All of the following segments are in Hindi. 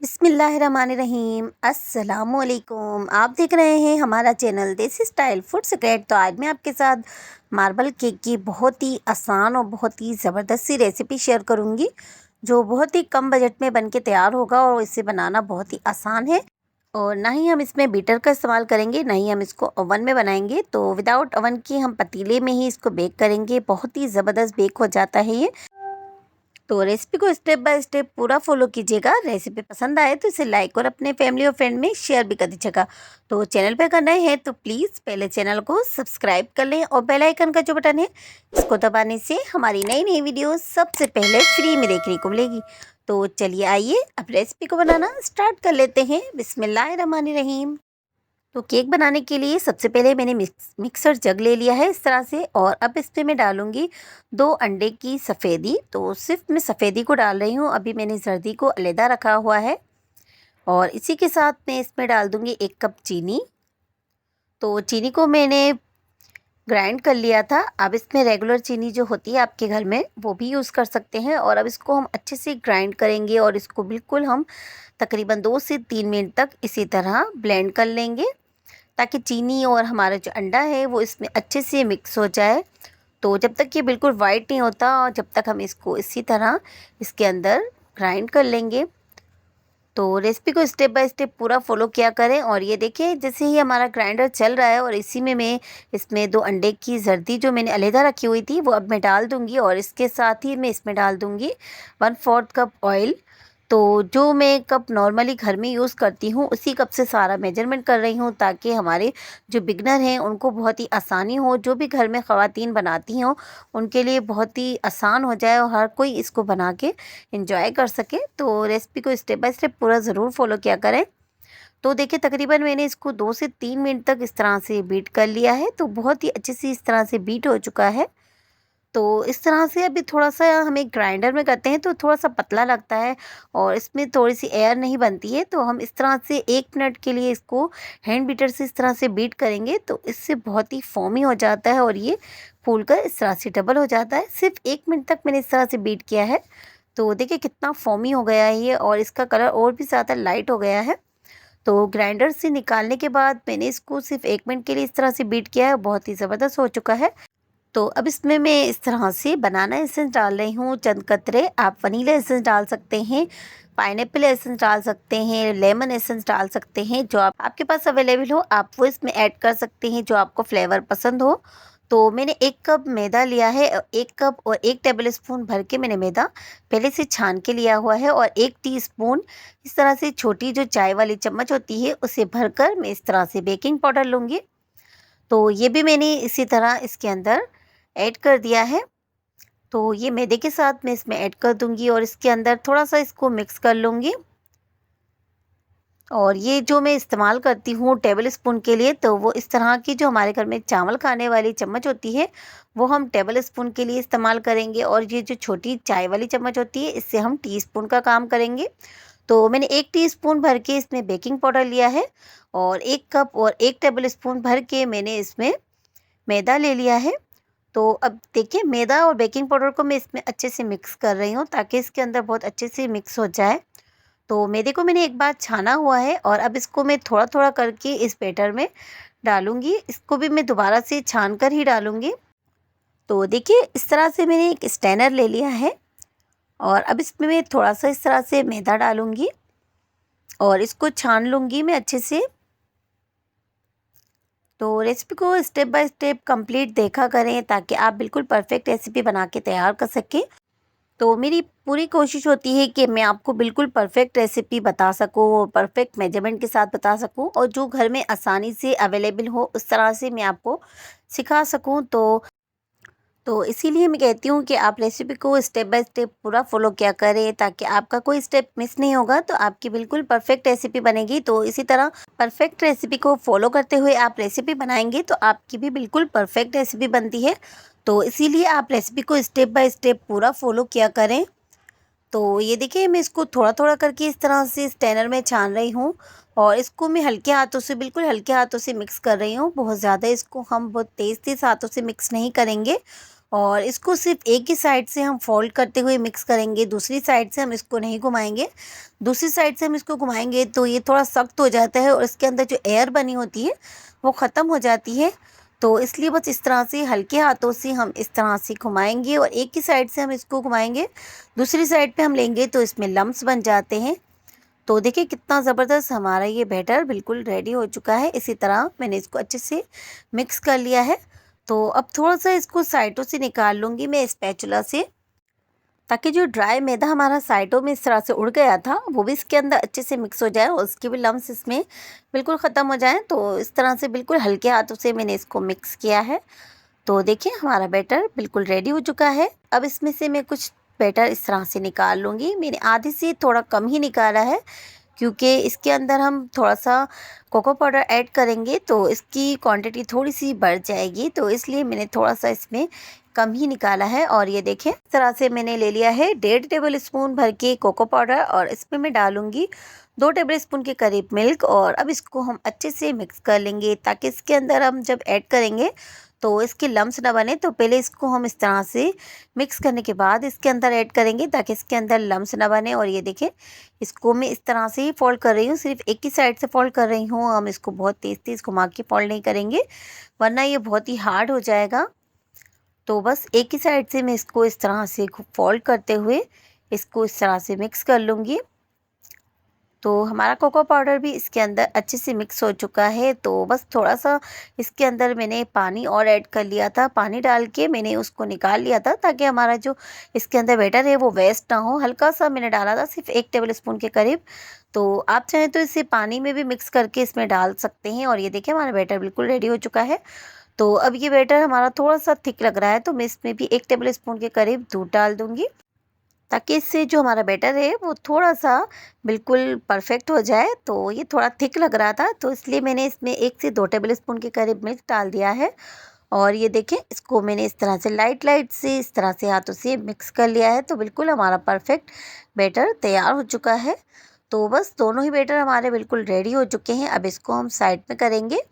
बिस्मिल्लाहिर्रहमानिर्रहीम अस्सलामुअलैकुम। आप देख रहे हैं हमारा चैनल देसी स्टाइल फूड सीक्रेट। तो आज मैं आपके साथ मार्बल केक की बहुत ही आसान और बहुत ही ज़बरदस्त सी रेसिपी शेयर करूंगी, जो बहुत ही कम बजट में बनके तैयार होगा और इसे बनाना बहुत ही आसान है। और ना ही हम इसमें बीटर का इस्तेमाल करेंगे, ना ही हम इसको ओवन में बनाएंगे। तो विदाउट ओवन की हम पतीले में ही इसको बेक करेंगे। बहुत ही ज़बरदस्त बेक हो जाता है ये। तो रेसिपी को स्टेप बाय स्टेप पूरा फॉलो कीजिएगा। रेसिपी पसंद आए तो इसे लाइक और अपने फैमिली और फ्रेंड में शेयर भी कर दीजिएगा। तो चैनल पे अगर नए हैं तो प्लीज़ पहले चैनल को सब्सक्राइब कर लें और बेल आइकन का जो बटन है इसको दबाने से हमारी नई नई वीडियो सबसे पहले फ्री में देखने को मिलेगी। तो चलिए आइए अब रेसिपी को बनाना स्टार्ट कर लेते हैं। बिस्मिल्लाहिर्रहमानिर्रहीम। तो केक बनाने के लिए सबसे पहले मैंने मिक्सर जग ले लिया है इस तरह से, और अब इसमें मैं डालूंगी 2 अंडे की सफ़ेदी। तो सिर्फ मैं सफ़ेदी को डाल रही हूँ, अभी मैंने जर्दी को अलहदा रखा हुआ है। और इसी के साथ मैं इसमें डाल दूंगी 1 कप चीनी। तो चीनी को मैंने ग्राइंड कर लिया था। अब इसमें रेगुलर चीनी जो होती है आपके घर में वो भी यूज़ कर सकते हैं। और अब इसको हम अच्छे से ग्राइंड करेंगे और इसको बिल्कुल हम तकरीबन 2 से 3 मिनट तक इसी तरह ब्लेंड कर लेंगे, ताकि चीनी और हमारा जो अंडा है वो इसमें अच्छे से मिक्स हो जाए। तो जब तक ये बिल्कुल वाइट नहीं होता और जब तक हम इसको इसी तरह इसके अंदर ग्राइंड कर लेंगे। तो रेसिपी को स्टेप बाय स्टेप पूरा फॉलो किया करें। और ये देखिए जैसे ही हमारा ग्राइंडर चल रहा है और इसी में मैं इसमें 2 अंडे की जर्दी जो मैंने अलहदा रखी हुई थी वो अब मैं डाल दूँगी। और इसके साथ ही मैं इसमें डाल दूँगी 1/4 कप ऑयल। तो जो मैं कप नॉर्मली घर में यूज़ करती हूँ उसी कप से सारा मेजरमेंट कर रही हूँ, ताकि हमारे जो बिगनर हैं उनको बहुत ही आसानी हो। जो भी घर में ख़वातीन बनाती हों उनके लिए बहुत ही आसान हो जाए और हर कोई इसको बना के एंजॉय कर सके। तो रेसिपी को स्टेप बाय स्टेप पूरा ज़रूर फॉलो किया करें। तो देखिए तकरीबन मैंने इसको 2 से 3 मिनट तक इस तरह से बीट कर लिया है। तो बहुत ही अच्छे से इस तरह से बीट हो चुका है। तो इस तरह से अभी थोड़ा-सा हमें ग्राइंडर में करते हैं तो थोड़ा-सा पतला लगता है और इसमें थोड़ी-सी एयर नहीं बनती है। तो हम इस तरह से 1 मिनट के लिए इसको हैंड बीटर से इस तरह से बीट करेंगे तो इससे बहुत ही फ़ोमी हो जाता है और ये फूलकर इस तरह से डबल हो जाता है। सिर्फ़ 1 मिनट तक मैंने इस तरह से बीट किया है। तो देखिए कितना फ़ोमी हो गया है ये, और इसका कलर और भी ज़्यादा लाइट हो गया है। तो ग्राइंडर से निकालने के बाद मैंने इसको सिर्फ़ 1 मिनट के लिए इस तरह से बीट किया है, बहुत ही ज़बरदस्त हो चुका है। तो अब इसमें मैं इस तरह से बनाना एसेंस डाल रही हूँ चंद कतरे। आप वनीला एसेंस डाल सकते हैं, पाइनएप्पल एसेंस डाल सकते हैं, लेमन एसेंस डाल सकते हैं, जो आपके पास अवेलेबल हो आप वो इसमें ऐड कर सकते हैं, जो आपको फ्लेवर पसंद हो। तो मैंने 1 कप मैदा लिया है, 1 कप और 1 टेबल स्पून भर के मैंने मैदा पहले से छान के लिया हुआ है। और 1 टीस्पून इस तरह से छोटी जो चाय वाली चम्मच होती है उसे भरकर मैं इस तरह से बेकिंग पाउडर लूँगी। तो ये भी मैंने इसी तरह इसके अंदर ऐड कर दिया है। तो ये मैदे के साथ मैं इसमें ऐड कर दूंगी और इसके अंदर थोड़ा-सा इसको मिक्स कर लूँगी। और ये जो मैं इस्तेमाल करती हूँ टेबल स्पून के लिए, तो वो इस तरह की जो हमारे घर में चावल खाने वाली चम्मच होती है वो हम टेबल स्पून के लिए इस्तेमाल करेंगे। और ये जो छोटी चाय वाली चम्मच होती है इससे हम टीस्पून का काम करेंगे। तो मैंने 1 टीस्पून भर के इसमें बेकिंग पाउडर लिया है और 1 कप और 1 टेबल स्पून भर के मैंने इसमें मैदा ले लिया है। तो अब देखिए मैदा और बेकिंग पाउडर को मैं इसमें अच्छे से मिक्स कर रही हूँ, ताकि इसके अंदर बहुत अच्छे से मिक्स हो जाए। तो मैदे को मैंने एक बार छाना हुआ है और अब इसको मैं थोड़ा-थोड़ा करके इस बैटर में डालूँगी। इसको भी मैं दोबारा से छान कर ही डालूँगी। तो देखिए इस तरह से मैंने एक स्ट्रेनर ले लिया है और अब इसमें मैं थोड़ा-सा इस तरह से मैदा डालूँगी और इसको छान लूँगी मैं अच्छे से। तो रेसिपी को स्टेप बाय स्टेप कंप्लीट देखा करें, ताकि आप बिल्कुल परफेक्ट रेसिपी बना के तैयार कर सकें। तो मेरी पूरी कोशिश होती है कि मैं आपको बिल्कुल परफेक्ट रेसिपी बता सकूं और परफेक्ट मेजरमेंट के साथ बता सकूं, और जो घर में आसानी से अवेलेबल हो उस तरह से मैं आपको सिखा सकूं। तो इसीलिए मैं कहती हूँ कि आप रेसिपी को स्टेप बाय स्टेप पूरा फॉलो किया करें, ताकि आपका कोई स्टेप मिस नहीं होगा, तो आपकी बिल्कुल परफेक्ट रेसिपी बनेगी। तो इसी तरह परफेक्ट रेसिपी को फॉलो करते हुए आप रेसिपी बनाएंगे तो आपकी भी बिल्कुल परफेक्ट रेसिपी बनती है। तो इसीलिए आप रेसिपी को स्टेप बाय स्टेप पूरा फॉलो किया करें। तो ये देखिए मैं इसको थोड़ा थोड़ा करके इस तरह से स्टैनर में छान रही हूँ, और इसको मैं हल्के हाथों से बिल्कुल हल्के हाथों से मिक्स कर रही हूँ। बहुत ज़्यादा इसको हम बहुत तेज़ तेज़ हाथों से मिक्स नहीं करेंगे। और इसको सिर्फ एक ही साइड से हम फोल्ड करते हुए मिक्स करेंगे, दूसरी साइड से हम इसको नहीं घुमाएंगे। दूसरी साइड से हम इसको घुमाएंगे तो ये थोड़ा सख्त हो जाता है और इसके अंदर जो एयर बनी होती है वो ख़त्म हो जाती है। तो इसलिए बस इस तरह से हल्के हाथों से हम इस तरह से घुमाएंगे और एक ही साइड से हम इसको घुमाएंगे, दूसरी साइड पे हम लेंगे तो इसमें लम्स बन जाते हैं। तो देखिए कितना ज़बरदस्त हमारा ये बैटर बिल्कुल रेडी हो चुका है। इसी तरह मैंने इसको अच्छे से मिक्स कर लिया है। तो अब थोड़ा सा इसको साइडों से निकाल लूँगी मैं स्पैचुला से, ताकि जो ड्राई मैदा हमारा साइडों में इस तरह से उड़ गया था वो भी इसके अंदर अच्छे से मिक्स हो जाए और उसके भी लम्स इसमें बिल्कुल ख़त्म हो जाएं। तो इस तरह से बिल्कुल हल्के हाथों से मैंने इसको मिक्स किया है। तो देखिए हमारा बैटर बिल्कुल रेडी हो चुका है। अब इसमें से मैं कुछ बैटर इस तरह से निकाल लूँगी। मैंने आधे से थोड़ा कम ही निकाला है, क्योंकि इसके अंदर हम थोड़ा सा कोको पाउडर ऐड करेंगे तो इसकी क्वांटिटी थोड़ी सी बढ़ जाएगी, तो इसलिए मैंने थोड़ा सा इसमें कम ही निकाला है। और ये देखें इस तरह से मैंने ले लिया है 1.5 टेबल स्पून भर के कोको पाउडर और इसमें मैं डालूंगी 2 टेबल स्पून के करीब मिल्क। और अब इसको हम अच्छे से मिक्स कर लेंगे, ताकि इसके अंदर हम जब ऐड करेंगे तो इसके लम्स ना बने। तो पहले इसको हम इस तरह से मिक्स करने के बाद इसके अंदर ऐड करेंगे, ताकि इसके अंदर लम्स ना बने। और ये देखें इसको मैं इस तरह से ही फोल्ड कर रही हूँ, सिर्फ एक ही साइड से फोल्ड कर रही हूँ। हम इसको बहुत तेज़ तेज़ घुमा के फोल्ड नहीं करेंगे, वरना ये बहुत ही हार्ड हो जाएगा। तो बस एक ही साइड से मैं इसको इस तरह से फोल्ड करते हुए इसको इस तरह से मिक्स कर लूँगी। तो हमारा कोको पाउडर भी इसके अंदर अच्छे से मिक्स हो चुका है। तो बस थोड़ा सा इसके अंदर मैंने पानी और ऐड कर लिया था, पानी डाल के मैंने उसको निकाल लिया था, ताकि हमारा जो इसके अंदर बैटर है वो वेस्ट ना हो। हल्का सा मैंने डाला था, सिर्फ 1 टेबल स्पून के करीब। तो आप चाहें तो इसे पानी में भी मिक्स करके इसमें डाल सकते हैं। और ये देखिए हमारा बैटर बिल्कुल रेडी हो चुका है। तो अब ये बैटर हमारा थोड़ा सा थिक लग रहा है, तो मैं इसमें भी 1 टेबल स्पून के करीब दूध डाल दूँगी, ताकि इससे जो हमारा बैटर है वो थोड़ा सा बिल्कुल परफेक्ट हो जाए। तो ये थोड़ा थिक लग रहा था, तो इसलिए मैंने इसमें 1 से 2 टेबल स्पून के करीब मिल्क डाल दिया है। और ये देखें इसको मैंने इस तरह से लाइट लाइट से इस तरह से हाथों से मिक्स कर लिया है। तो बिल्कुल हमारा परफेक्ट बैटर तैयार हो चुका है। तो बस दोनों ही बैटर हमारे बिल्कुल रेडी हो चुके हैं। अब इसको हम साइड में करेंगे।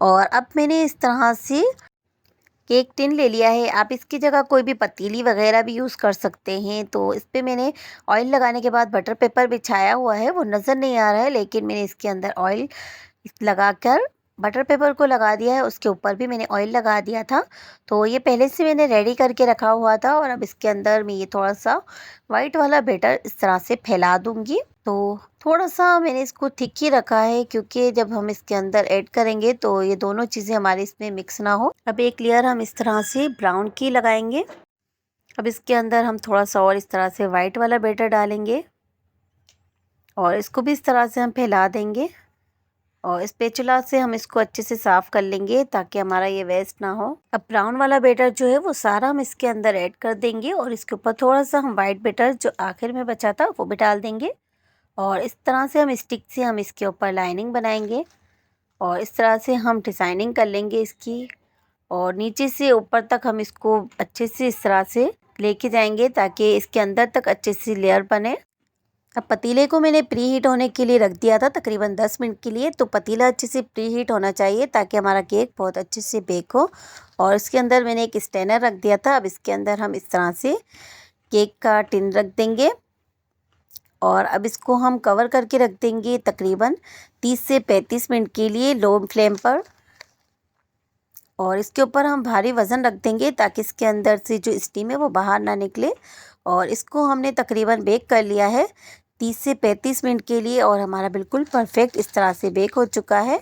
और अब मैंने इस तरह से केक टिन ले लिया है। आप इसकी जगह कोई भी पतीली वगैरह भी यूज़ कर सकते हैं। तो इस पे मैंने ऑयल लगाने के बाद बटर पेपर बिछाया हुआ है, वो नज़र नहीं आ रहा है, लेकिन मैंने इसके अंदर ऑयल लगाकर बटर पेपर को लगा दिया है। उसके ऊपर भी मैंने ऑयल लगा दिया था। तो ये पहले से मैंने रेडी करके रखा हुआ था। और अब इसके अंदर मैं ये थोड़ा सा वाइट वाला बैटर इस तरह से फैला दूंगी। तो थोड़ा सा मैंने इसको थिक ही रखा है, क्योंकि जब हम इसके अंदर ऐड करेंगे तो ये दोनों चीज़ें हमारे इसमें मिक्स ना हो। अब एक लेयर हम इस तरह से ब्राउन की लगाएंगे। अब इसके अंदर हम थोड़ा सा और इस तरह से वाइट वाला बैटर डालेंगे और इसको भी इस तरह से हम फैला देंगे। और स्पैचुला से हम इसको अच्छे से साफ़ कर लेंगे, ताकि हमारा ये वेस्ट ना हो। अब ब्राउन वाला बैटर जो है वो सारा हम इसके अंदर ऐड कर देंगे और इसके ऊपर थोड़ा सा हम वाइट बैटर जो आखिर में बचा था वो भी डाल देंगे। और इस तरह से हम स्टिक से हम इसके ऊपर लाइनिंग बनाएंगे और इस तरह से हम डिज़ाइनिंग कर लेंगे इसकी। और नीचे से ऊपर तक हम इसको अच्छे से इस तरह से लेके जाएंगे, ताकि इसके अंदर तक अच्छे से लेयर बने। अब पतीले को मैंने प्री हीट होने के लिए रख दिया था तकरीबन 10 मिनट के लिए। तो पतीला अच्छे से प्री हीट होना चाहिए, ताकि हमारा केक बहुत अच्छे से बेक हो। और इसके अंदर मैंने एक स्टैनर रख दिया था। अब इसके अंदर हम इस तरह से केक का टिन रख देंगे और अब इसको हम कवर करके रख देंगे तकरीबन 30 से 35 मिनट के लिए लो फ्लेम पर। और इसके ऊपर हम भारी वज़न रख देंगे, ताकि इसके अंदर से जो स्टीम है वो बाहर ना निकले। और इसको हमने तकरीबन बेक कर लिया है 30 से 35 मिनट के लिए और हमारा बिल्कुल परफेक्ट इस तरह से बेक हो चुका है।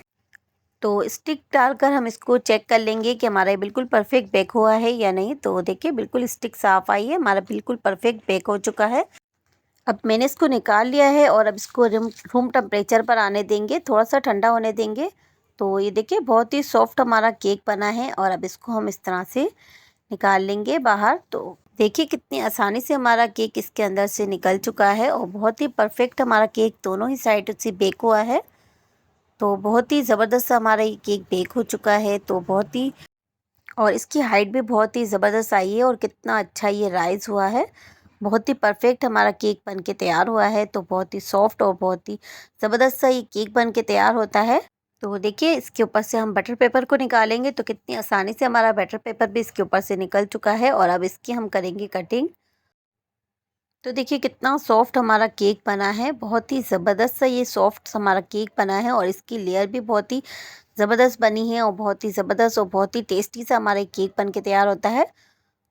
तो स्टिक डालकर हम इसको चेक कर लेंगे कि हमारा बिल्कुल परफेक्ट बेक हुआ है या नहीं। तो देखिए बिल्कुल स्टिक साफ़ आई है, हमारा बिल्कुल परफेक्ट बेक हो चुका है। अब मैंने इसको निकाल लिया है और अब इसको रूम टेम्परेचर पर आने देंगे, थोड़ा सा ठंडा होने देंगे। तो ये देखिए बहुत ही सॉफ्ट हमारा केक बना है और अब इसको हम इस तरह से निकाल लेंगे बाहर। तो देखिए कितनी आसानी से हमारा केक इसके अंदर से निकल चुका है और बहुत ही परफेक्ट हमारा केक दोनों ही साइड से बेक हुआ है। तो बहुत ही ज़बरदस्त हमारा ये केक बेक हो चुका है। तो बहुत ही और इसकी हाइट भी बहुत ही ज़बरदस्त आई है और कितना अच्छा ये राइज़ हुआ है। बहुत ही परफेक्ट हमारा केक बन के तैयार हुआ है। तो बहुत ही सॉफ्ट और बहुत ही ज़बरदस्त सा ये केक बन के तैयार होता है। तो देखिए इसके ऊपर से हम बटर पेपर को निकालेंगे तो कितनी आसानी से हमारा बटर पेपर भी इसके ऊपर से निकल चुका है। और अब इसकी हम करेंगे कटिंग। तो देखिए कितना सॉफ्ट हमारा केक बना है, बहुत ही ज़बरदस्त सा ये सॉफ्ट हमारा केक बना है और इसकी लेयर भी बहुत ही ज़बरदस्त बनी है और बहुत ही ज़बरदस्त और बहुत ही टेस्टी सा हमारा केक बन के तैयार होता है।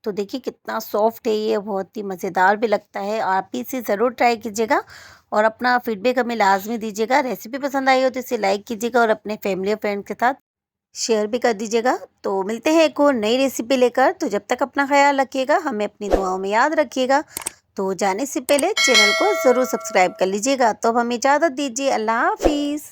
तो देखिए कितना सॉफ्ट है ये, बहुत ही मज़ेदार भी लगता है। आप भी इसे ज़रूर ट्राई कीजिएगा और अपना फीडबैक हमें लाजमी दीजिएगा। रेसिपी पसंद आई हो तो इसे लाइक कीजिएगा और अपने फैमिली और फ्रेंड्स के साथ शेयर भी कर दीजिएगा। तो मिलते हैं एक और नई रेसिपी लेकर, तो जब तक अपना ख्याल रखिएगा, हमें अपनी दुआओं में याद रखिएगा। तो जाने से पहले चैनल को ज़रूर सब्सक्राइब कर लीजिएगा। तो अब हमें इजाज़त दीजिए। अल्लाह हाफिज़।